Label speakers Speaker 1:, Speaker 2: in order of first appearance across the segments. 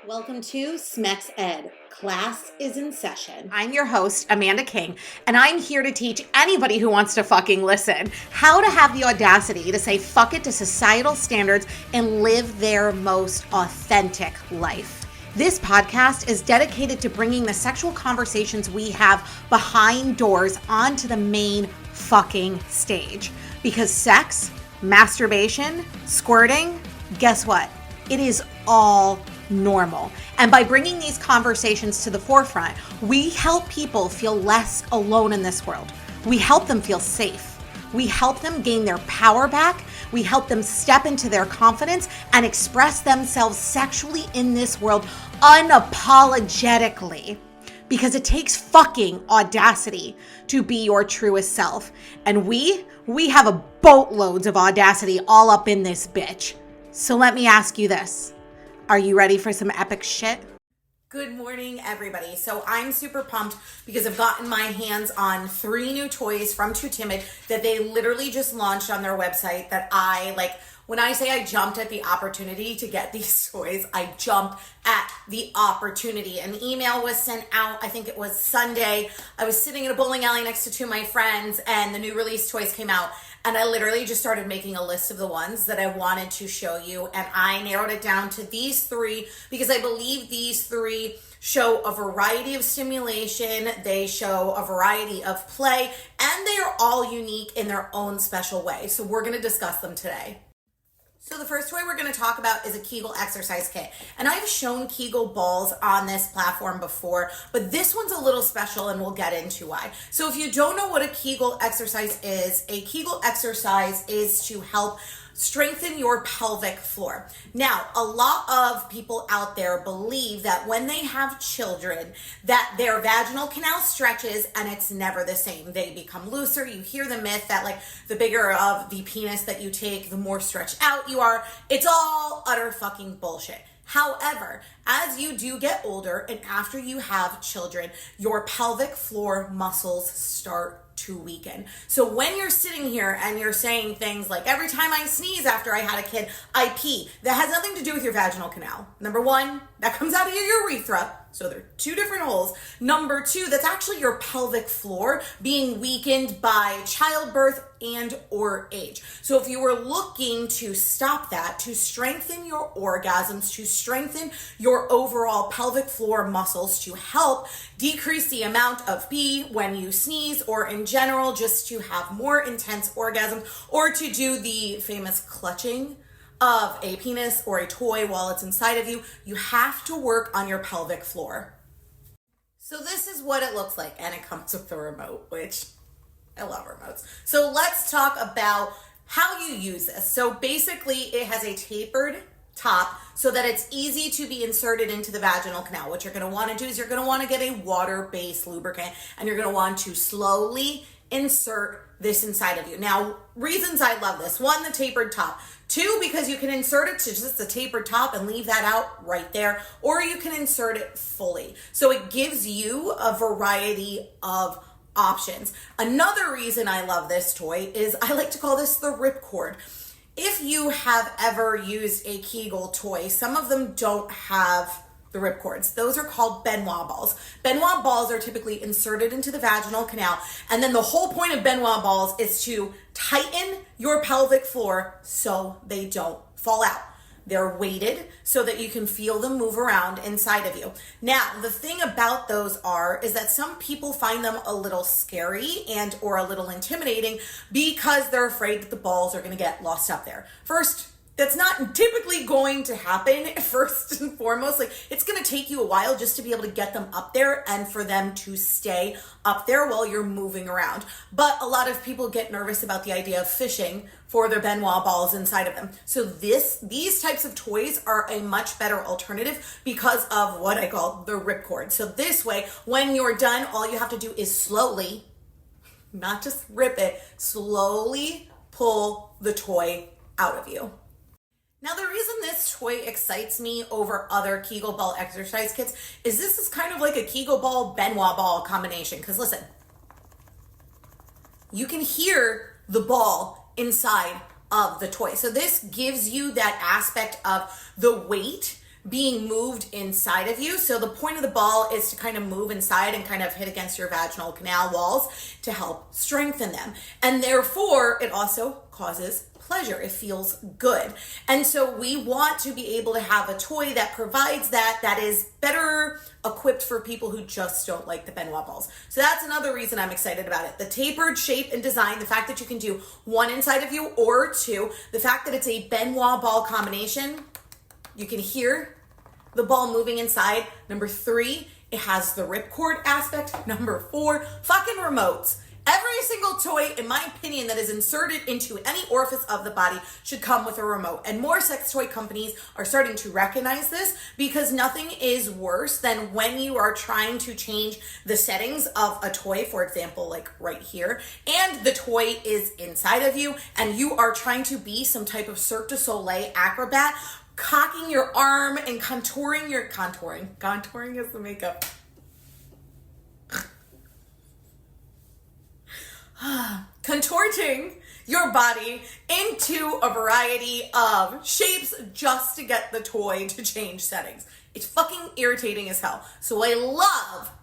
Speaker 1: Welcome to SMEX Ed. Class is in session.
Speaker 2: I'm your host, Amanda King, and I'm here to teach anybody who wants to fucking listen how to have the audacity to say fuck it to societal standards and live their most authentic life. This podcast is dedicated to bringing the sexual conversations we have behind doors onto the main fucking stage. Because sex, masturbation, squirting, guess what? It is all normal. And by bringing these conversations to the forefront, we help people feel less alone in this world. We help them feel safe. We help them gain their power back. We help them step into their confidence and express themselves sexually in this world unapologetically. Because it takes fucking audacity to be your truest self. And we have a boatloads of audacity all up in this bitch. So let me ask you this. Are you ready for some epic shit?
Speaker 1: Good morning, everybody. So I'm super pumped because I've gotten my hands on 3 new toys from Too Timid that they literally just launched on their website that when I say I jumped at the opportunity to get these toys, I jumped at the opportunity. An email was sent out, I think it was Sunday. I was sitting in a bowling alley next to 2 of my friends and the new release toys came out. And I literally just started making a list of the ones that I wanted to show you. And I narrowed it down to these 3 because I believe these 3 show a variety of stimulation. They show a variety of play and they are all unique in their own special way. So we're going to discuss them today. So the first toy we're going to talk about is a Kegel exercise kit. And I've shown Kegel balls on this platform before, but this one's a little special and we'll get into why. So if you don't know what a Kegel exercise is, a Kegel exercise is to help strengthen your pelvic floor. Now, a lot of people out there believe that when they have children, that their vaginal canal stretches and it's never the same. They become looser. You hear the myth that the bigger of the penis that you take, the more stretched out you are. It's all utter fucking bullshit. However, as you do get older and after you have children, your pelvic floor muscles start to weaken. So when you're sitting here and you're saying things like, every time I sneeze after I had a kid, I pee, that has nothing to do with your vaginal canal. Number 1, that comes out of your urethra. So they're 2 different holes. Number 2, that's actually your pelvic floor being weakened by childbirth and or age. So if you were looking to stop that, to strengthen your orgasms, to strengthen your overall pelvic floor muscles, to help decrease the amount of pee when you sneeze, or in general, just to have more intense orgasms, or to do the famous clutching of a penis or a toy while it's inside of you, you have to work on your pelvic floor. So this is what it looks like, and it comes with the remote, which I love remotes. So let's talk about how you use this. So basically it has a tapered top so that it's easy to be inserted into the vaginal canal. What you're going to want to do is you're going to want to get a water-based lubricant and you're going to want to slowly insert this inside of you. Now, reasons I love this. 1, the tapered top. 2, because you can insert it to just the tapered top and leave that out right there, or you can insert it fully. So it gives you a variety of options. Another reason I love this toy is I like to call this the ripcord. If you have ever used a Kegel toy, some of them don't have the ripcords. Those are called Benoit balls. Benoit balls are typically inserted into the vaginal canal, and then the whole point of Benoit balls is to tighten your pelvic floor so they don't fall out. They're weighted so that you can feel them move around inside of you. Now, the thing about those is that some people find them a little scary and or a little intimidating because they're afraid that the balls are going to get lost up there. First, that's not typically going to happen first and foremost. It's going to take you a while just to be able to get them up there and for them to stay up there while you're moving around. But a lot of people get nervous about the idea of fishing for their Benoit balls inside of them. So these types of toys are a much better alternative because of what I call the ripcord. So this way, when you're done, all you have to do is slowly, not just rip it, slowly pull the toy out of you. Now, the reason this toy excites me over other Kegel ball exercise kits is this is kind of like a Kegel ball, Benoit ball combination. Because listen, you can hear the ball inside of the toy. So this gives you that aspect of the weight being moved inside of you. So the point of the ball is to kind of move inside and kind of hit against your vaginal canal walls to help strengthen them. And therefore, it also causes pleasure. It feels good. And so we want to be able to have a toy that provides that is better equipped for people who just don't like the Benoit balls. So that's another reason I'm excited about it. The tapered shape and design, the fact that you can do one inside of you or two, the fact that it's a Benoit ball combination, you can hear the ball moving inside. Number 3, it has the ripcord aspect. Number 4, fucking remotes. Every single toy, in my opinion, that is inserted into any orifice of the body should come with a remote. And more sex toy companies are starting to recognize this, because nothing is worse than when you are trying to change the settings of a toy, for example, like right here, and the toy is inside of you, and you are trying to be some type of Cirque du Soleil acrobat, cocking your arm and contouring is the makeup. Contorting your body into a variety of shapes just to get the toy to change settings. It's fucking irritating as hell. So I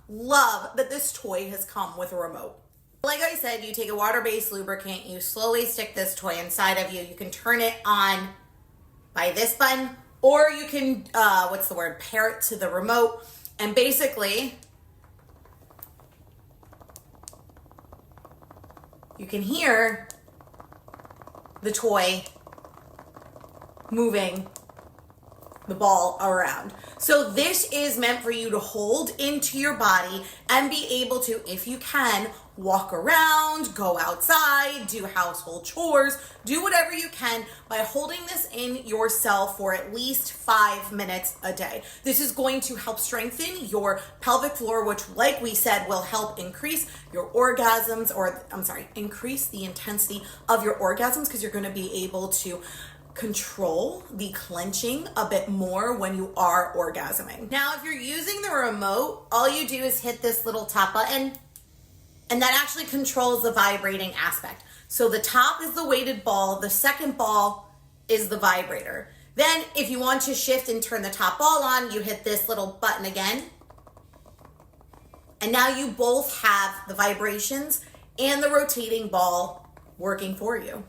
Speaker 1: love that this toy has come with a remote. Like I said, you take a water-based lubricant, you slowly stick this toy inside of you. You can turn it on by this button, or you can, pair it to the remote, and basically you can hear the toy moving the ball around. So this is meant for you to hold into your body and be able to, if you can, walk around, go outside, do household chores, do whatever you can by holding this in yourself for at least 5 minutes a day. This is going to help strengthen your pelvic floor, which, like we said, will help increase your orgasms, increase the intensity of your orgasms, because you're going to be able to control the clenching a bit more when you are orgasming. Now, if you're using the remote, all you do is hit this little top button, and that actually controls the vibrating aspect. So the top is the weighted ball, the second ball is the vibrator. Then if you want to shift and turn the top ball on, you hit this little button again. And now you both have the vibrations and the rotating ball working for you.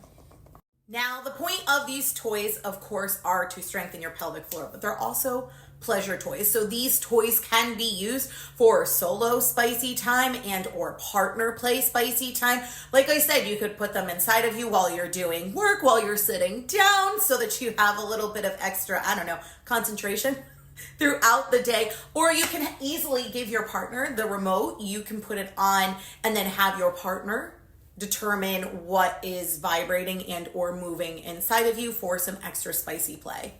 Speaker 1: Now, the point of these toys, of course, are to strengthen your pelvic floor, but they're also pleasure toys. So these toys can be used for solo spicy time and or partner play spicy time. Like I said, you could put them inside of you while you're doing work, while you're sitting down, so that you have a little bit of extra, concentration throughout the day. Or you can easily give your partner the remote. You can put it on and then have your partner determine what is vibrating and or moving inside of you for some extra spicy play.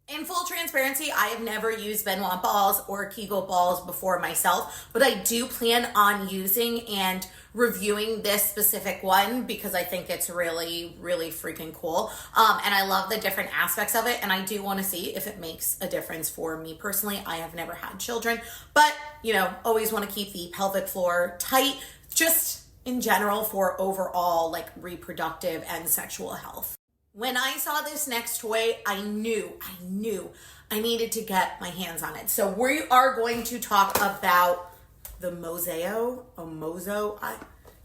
Speaker 1: In full transparency, I have never used Benoit balls or Kegel balls before myself, but I do plan on using and reviewing this specific one because I think it's really, really freaking cool. And I love the different aspects of it, and I do want to see if it makes a difference for me personally. I have never had children, but always want to keep the pelvic floor tight, just in general for overall reproductive and sexual health. When I saw this next toy, I knew I needed to get my hands on it. So we are going to talk about the Mozo.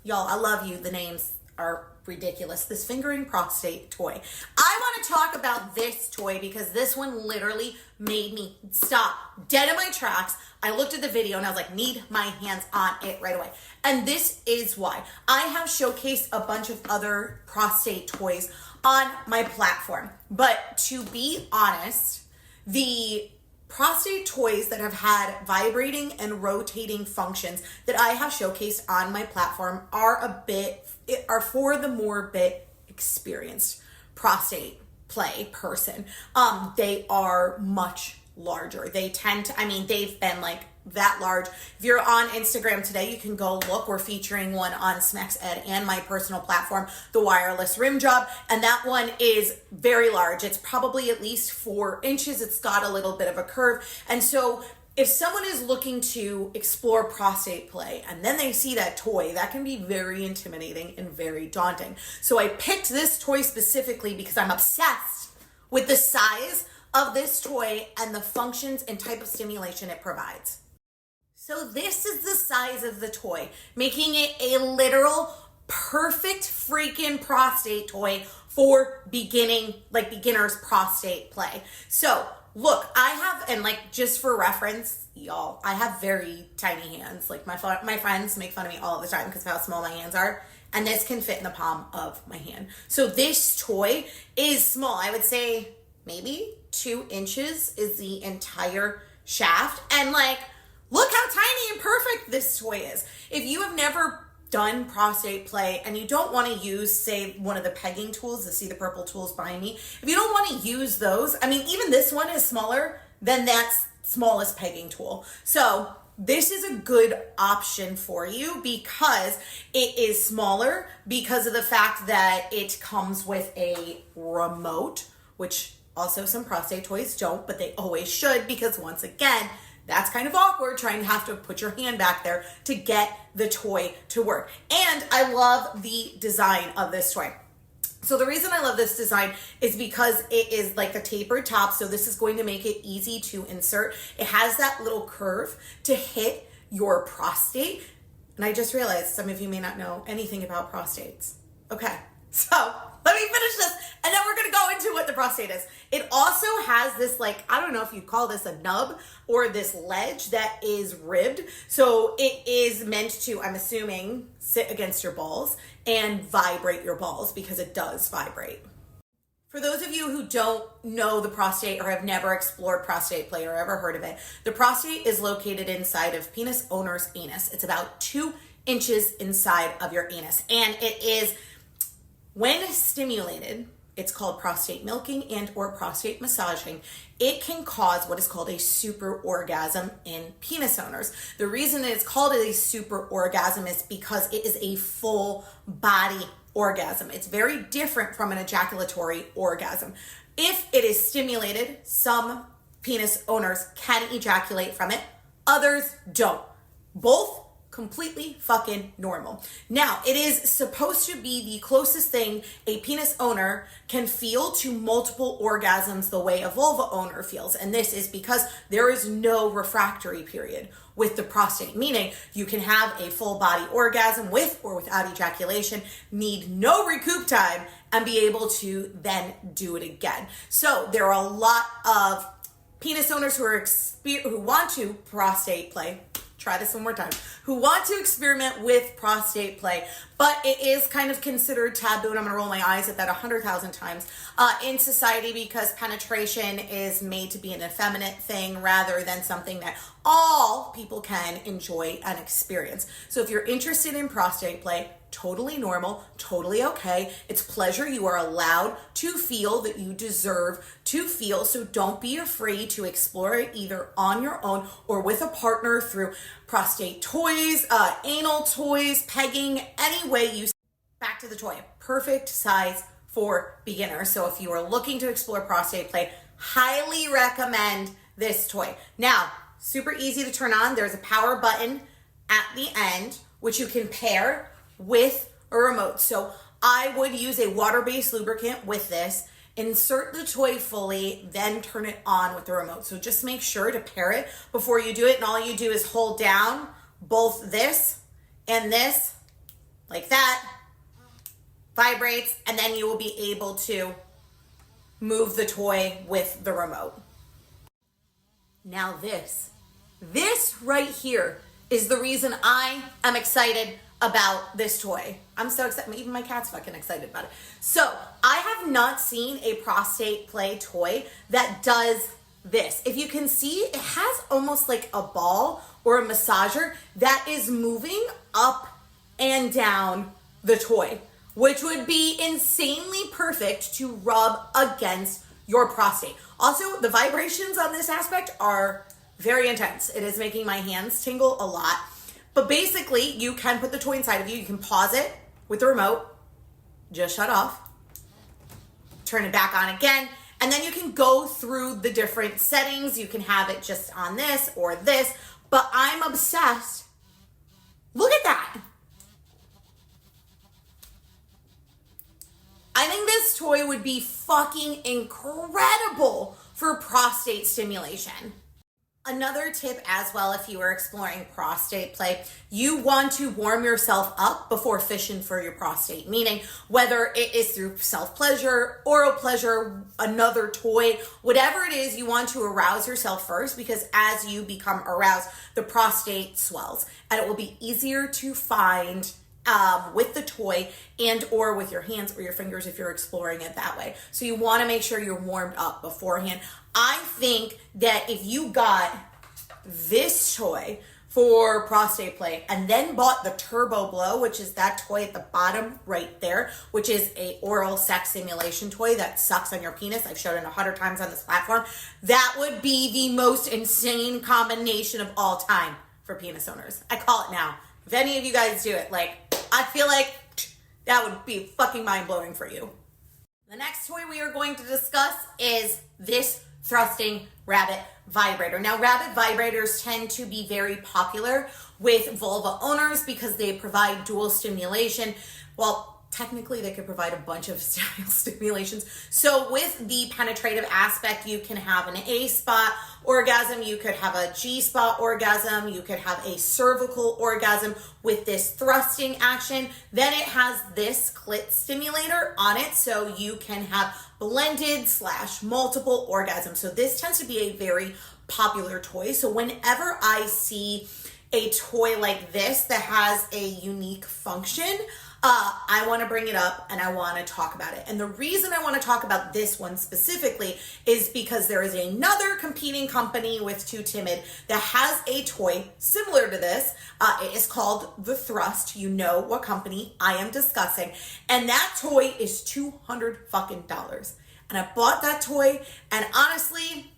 Speaker 1: Y'all, I love you. The names are ridiculous. This fingering prostate toy. I want to talk about this toy because this one literally made me stop dead in my tracks. I looked at the video and I was like, need my hands on it right away. And this is why. I have showcased a bunch of other prostate toys on my platform. But to be honest, the prostate toys that have had vibrating and rotating functions that I have showcased on my platform are for the more experienced prostate play person. They are much larger. They tend to, they've been that large. If you're on Instagram today, you can go look. We're featuring one on Smex Ed and my personal platform, the wireless rim job. And that one is very large. It's probably at least 4 inches. It's got a little bit of a curve. And so if someone is looking to explore prostate play and then they see that toy, that can be very intimidating and very daunting. So I picked this toy specifically because I'm obsessed with the size of this toy and the functions and type of stimulation it provides. So this is the size of the toy, making it a literal perfect freaking prostate toy for beginners prostate play. So look, I have, and like just for reference, y'all, I have very tiny hands. Like my friends make fun of me all the time because of how small my hands are. And this can fit in the palm of my hand. So this toy is small. I would say maybe 2 inches is the entire shaft. And like, look how tiny and perfect this toy is. If you have never done prostate play and you don't want to use, say, one of the pegging tools, see the purple tools behind me, if you don't want to use those, I mean, even this one is smaller than that smallest pegging tool. So this is a good option for you because it is smaller, because of the fact that it comes with a remote, which also some prostate toys don't, but they always should, because once again, that's kind of awkward trying to have to put your hand back there to get the toy to work. And I love the design of this toy. So the reason I love this design is because it is like a tapered top. So this is going to make it easy to insert. It has that little curve to hit your prostate. And I just realized some of you may not know anything about prostates. Okay, so let me finish this and then we're gonna go into what the prostate is. It also has this, like, I don't know if you'd call this a nub or this ledge that is ribbed. So it is meant to, I'm assuming, sit against your balls and vibrate your balls, because it does vibrate. For those of you who don't know the prostate or have never explored prostate play or ever heard of it, the prostate is located inside of penis owner's anus. It's about 2 inches inside of your anus. And it is, when stimulated, it's called prostate milking and or prostate massaging. It can cause what is called a super orgasm in penis owners. The reason that it's called a super orgasm is because it is a full body orgasm. It's very different from an ejaculatory orgasm. If it is stimulated, some penis owners can ejaculate from it, others don't. Both completely fucking normal. Now, it is supposed to be the closest thing a penis owner can feel to multiple orgasms the way a vulva owner feels. And this is because there is no refractory period with the prostate, meaning you can have a full body orgasm with or without ejaculation, need no recoup time, and be able to then do it again. So there are a lot of penis owners who want to prostate play. Try this one more time. Who want to experiment with prostate play, but it is kind of considered taboo, and I'm gonna roll my eyes at that 100,000 times in society, because penetration is made to be an effeminate thing rather than something that all people can enjoy and experience. So if you're interested in prostate play, totally normal, totally okay. It's pleasure you are allowed to feel, that you deserve to feel. So don't be afraid to explore it either on your own or with a partner through prostate toys, anal toys, pegging, any way you. Back to the toy, perfect size for beginners. So if you are looking to explore prostate play, highly recommend this toy. Now, super easy to turn on. There's a power button at the end, which you can pair with a remote. So I would use a water-based lubricant with this, insert the toy fully, then turn it on with the remote. So just make sure to pair it before you do it. And all you do is hold down both this and this, like that, vibrates, and then you will be able to move the toy with the remote. Now this right here is the reason I am excited about this toy. I'm so excited. Even my cat's fucking excited about it. So I have not seen a prostate play toy that does this. If you can see, it has almost like a ball or a massager that is moving up and down the toy, which would be insanely perfect to rub against your prostate. Also, the vibrations on this aspect are very intense. It is making my hands tingle a lot. But basically, you can put the toy inside of you. You can pause it with the remote, just shut off, turn it back on again, and then you can go through the different settings. You can have it just on this or this, but I'm obsessed. Look at that. I think this toy would be fucking incredible for prostate stimulation. Another tip as well, if you are exploring prostate play, you want to warm yourself up before fishing for your prostate, meaning whether it is through self-pleasure, oral pleasure, another toy, whatever it is, you want to arouse yourself first, because as you become aroused, the prostate swells and it will be easier to find with the toy and or with your hands or your fingers if you're exploring it that way. So you want to make sure you're warmed up beforehand. I think that if you got this toy for prostate play and then bought the Turbo Blow, which is that toy at the bottom right there, which is a oral sex simulation toy that sucks on your penis. I've showed it 100 times on this platform. That would be the most insane combination of all time for penis owners. I call it now. If any of you guys do it, I feel like that would be fucking mind-blowing for you. The next toy we are going to discuss is this thrusting rabbit vibrator. Now, rabbit vibrators tend to be very popular with vulva owners because they provide dual stimulation. Well, technically they could provide a bunch of stimulations. So with the penetrative aspect, you can have an A-spot orgasm, you could have a G-spot orgasm, you could have a cervical orgasm with this thrusting action. Then it has this clit stimulator on it, so you can have blended / multiple orgasms. So this tends to be a very popular toy. So whenever I see a toy like this that has a unique function, I want to bring it up and I want to talk about it. And the reason I want to talk about this one specifically is because there is another competing company with Too Timid that has a toy similar to this. It is called the Thrust. You know what company I am discussing. And that toy is $200 fucking dollars. And I bought that toy and honestly,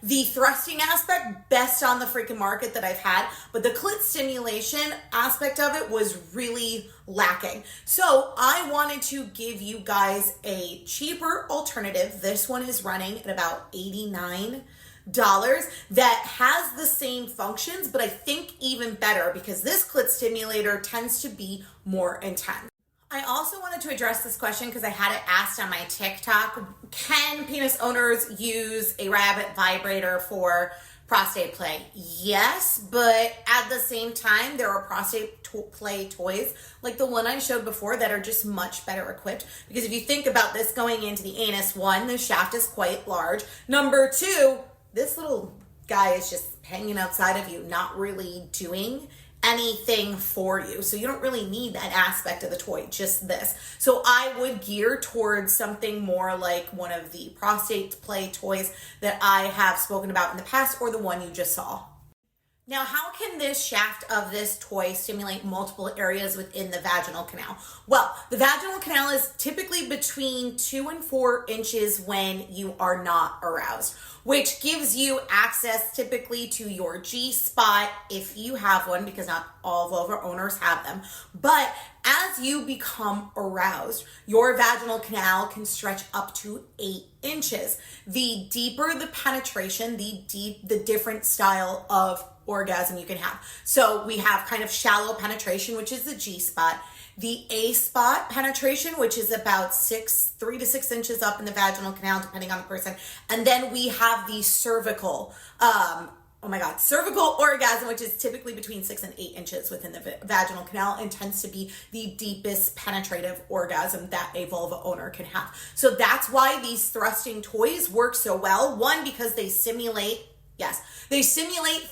Speaker 1: the thrusting aspect, best on the freaking market that I've had, but the clit stimulation aspect of it was really lacking. So I wanted to give you guys a cheaper alternative. This one is running at about $89 that has the same functions, but I think even better because this clit stimulator tends to be more intense. I also wanted to address this question because I had it asked on my TikTok. Can penis owners use a rabbit vibrator for prostate play? Yes, but at the same time, there are prostate play toys like the one I showed before that are just much better equipped. Because if you think about this going into the anus, one, the shaft is quite large. Number two, this little guy is just hanging outside of you, not really doing anything for you. So you don't really need that aspect of the toy, just this. So I would gear towards something more like one of the prostate play toys that I have spoken about in the past or the one you just saw. Now, how can this shaft of this toy stimulate multiple areas within the vaginal canal? Well, the vaginal canal is typically between 2 and 4 inches when you are not aroused, which gives you access typically to your G-spot if you have one, because not all vulva owners have them. But as you become aroused, your vaginal canal can stretch up to 8 inches. The deeper the penetration, the different style of orgasm you can have. So we have kind of shallow penetration, which is the G-spot, the A-spot penetration, which is about 3 to 6 inches up in the vaginal canal, depending on the person. And then we have the cervical, cervical orgasm, which is typically between 6 and 8 inches within the vaginal canal and tends to be the deepest penetrative orgasm that a vulva owner can have. So that's why these thrusting toys work so well. One, because they simulate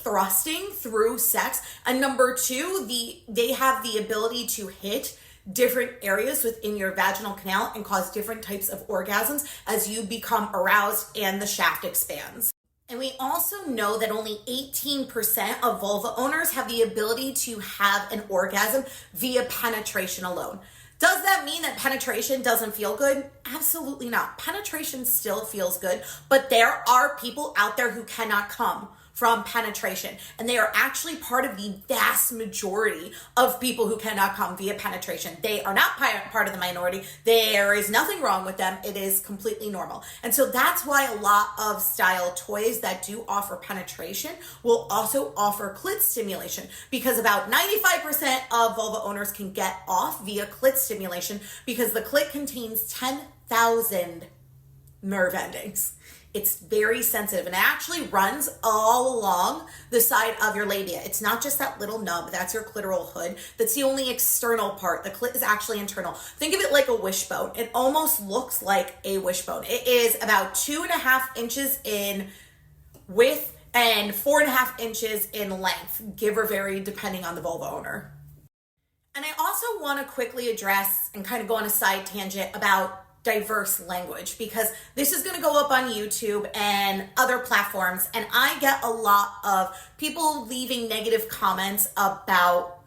Speaker 1: thrusting through sex. And number two, they have the ability to hit different areas within your vaginal canal and cause different types of orgasms as you become aroused and the shaft expands. And we also know that only 18% of vulva owners have the ability to have an orgasm via penetration alone. Does that mean that penetration doesn't feel good? Absolutely not. Penetration still feels good, but there are people out there who cannot come from penetration, and they are actually part of the vast majority of people who cannot come via penetration. They are not part of the minority. There is nothing wrong with them. It is completely normal. And so that's why a lot of style toys that do offer penetration will also offer clit stimulation, because about 95% of vulva owners can get off via clit stimulation because the clit contains 10,000 nerve endings. It's very sensitive and it actually runs all along the side of your labia. It's not just that little nub, that's your clitoral hood. That's the only external part. The clit is actually internal. Think of it like a wishbone. It almost looks like a wishbone. It is about 2.5 inches in width and 4.5 inches in length, give or vary depending on the vulva owner. And I also want to quickly address and kind of go on a side tangent about diverse language, because this is going to go up on YouTube and other platforms, and I get a lot of people leaving negative comments about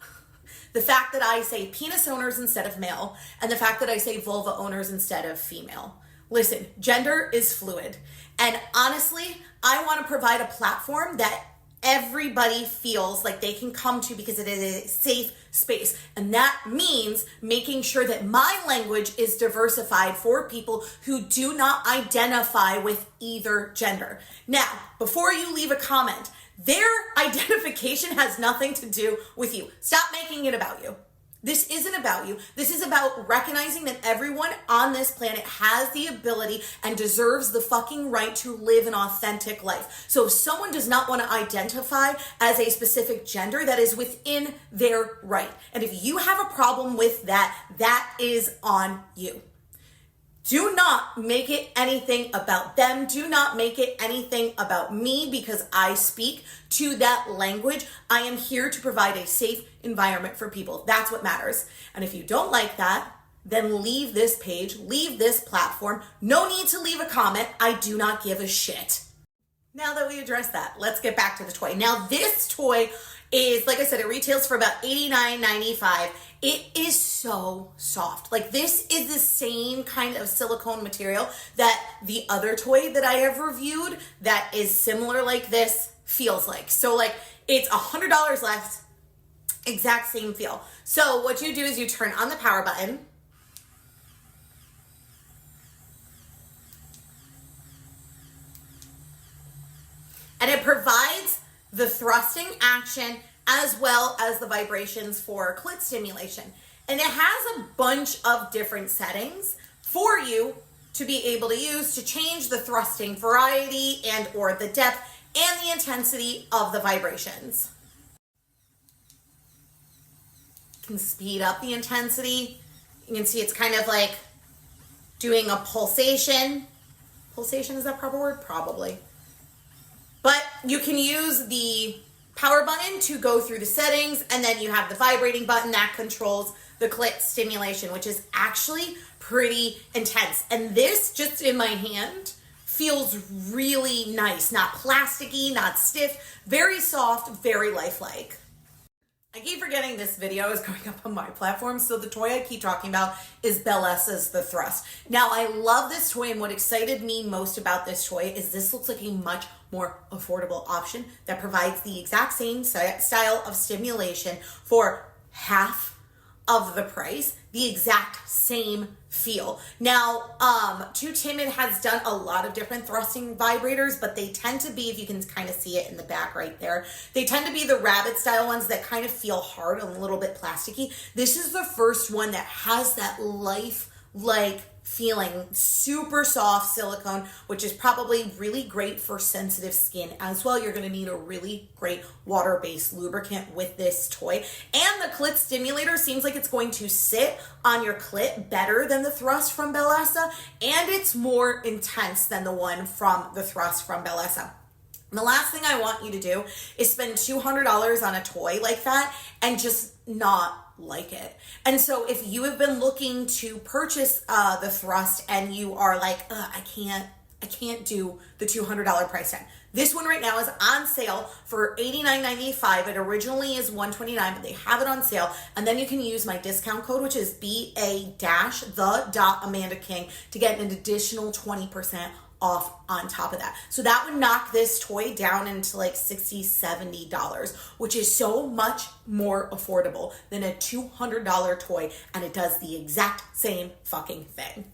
Speaker 1: the fact that I say penis owners instead of male and the fact that I say vulva owners instead of female. Listen, gender is fluid, and honestly, I want to provide a platform that everybody feels like they can come to because it is a safe space. And that means making sure that my language is diversified for people who do not identify with either gender. Now, before you leave a comment, their identification has nothing to do with you. Stop making it about you. This isn't about you. This is about recognizing that everyone on this planet has the ability and deserves the fucking right to live an authentic life. So if someone does not want to identify as a specific gender, that is within their right. And if you have a problem with that, that is on you. Do not make it anything about them. Do not make it anything about me because I speak to that language. I am here to provide a safe environment for people. That's what matters. And if you don't like that, then leave this page, leave this platform. No need to leave a comment. I do not give a shit. Now that we addressed that, let's get back to the toy. Now this toy is, like I said, it retails for about $89.95. It is so soft. Like, this is the same kind of silicone material that the other toy that I have reviewed that is similar like this feels like. So like, it's $100 less, exact same feel. So what you do is you turn on the power button. And it provides the thrusting action as well as the vibrations for clit stimulation. And it has a bunch of different settings for you to be able to use to change the thrusting variety and or the depth and the intensity of the vibrations. You can speed up the intensity. You can see it's kind of like doing a pulsation. Pulsation, is that proper word? Probably. But you can use the power button to go through the settings, and then you have the vibrating button that controls the clit stimulation, which is actually pretty intense. And this, just in my hand, feels really nice. Not plasticky, not stiff, very soft, very lifelike. I keep forgetting this video is going up on my platform, so the toy I keep talking about is Bellesa's The Thrust. Now, I love this toy, and what excited me most about this toy is this looks like a much more affordable option that provides the exact same style of stimulation for half of the price, the exact same feel. Now, Too Timid has done a lot of different thrusting vibrators, but they tend to be, if you can kind of see it in the back right there, they tend to be the rabbit style ones that kind of feel hard and a little bit plasticky. This is the first one that has that life-like feeling, super soft silicone, which is probably really great for sensitive skin as well. You're going to need a really great water-based lubricant with this toy. And the clit stimulator seems like it's going to sit on your clit better than the Thrust from Bellesa, and it's more intense than the one from the Thrust from Bellesa. And the last thing I want you to do is spend $200 on a toy like that and just not like it. And so if you have been looking to purchase the Thrust and you are like, I can't do the $200 price tag. This one right now is on sale for $89.95. It originally is $129, but they have it on sale. And then you can use my discount code, which is BA-the.Amanda King, to get an additional 20% off on top of that. So that would knock this toy down into like $60, $70, which is so much more affordable than a $200 toy, and it does the exact same fucking thing.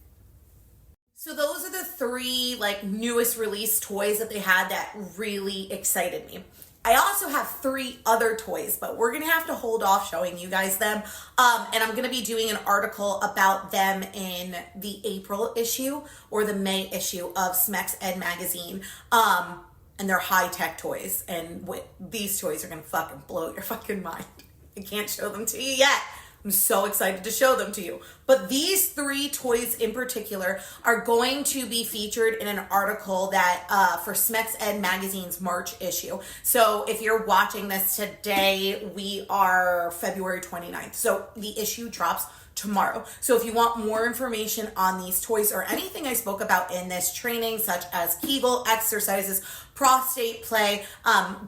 Speaker 1: So those are the three like newest release toys that they had that really excited me. I also have 3 other toys, but we're going to have to hold off showing you guys them. And I'm going to be doing an article about them in the April issue or the May issue of Smex Ed magazine. And they're high-tech toys. And these toys are going to fucking blow your fucking mind. I can't show them to you yet. I'm so excited to show them to you. But these 3 toys in particular are going to be featured in an article that for Smex Ed magazine's March issue. So if you're watching this today, we are February 29th. So the issue drops tomorrow. So if you want more information on these toys or anything I spoke about in this training, such as Kegel exercises, prostate play,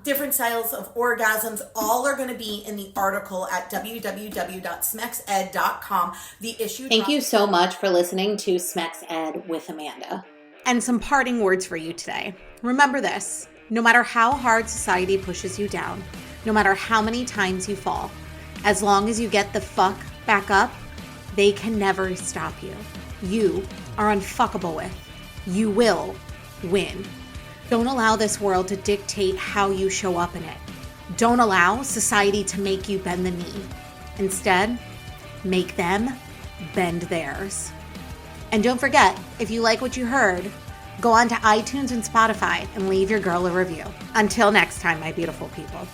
Speaker 1: different styles of orgasms, all are going to be in the article at www.smexed.com. The issue.
Speaker 2: Thank you so much for listening to Smex Ed with Amanda. And some parting words for you today. Remember this: no matter how hard society pushes you down, no matter how many times you fall, as long as you get the fuck back up, they can never stop you. You are unfuckable with. You will win. Don't allow this world to dictate how you show up in it. Don't allow society to make you bend the knee. Instead, make them bend theirs. And don't forget, if you like what you heard, go on to iTunes and Spotify and leave your girl a review. Until next time, my beautiful people.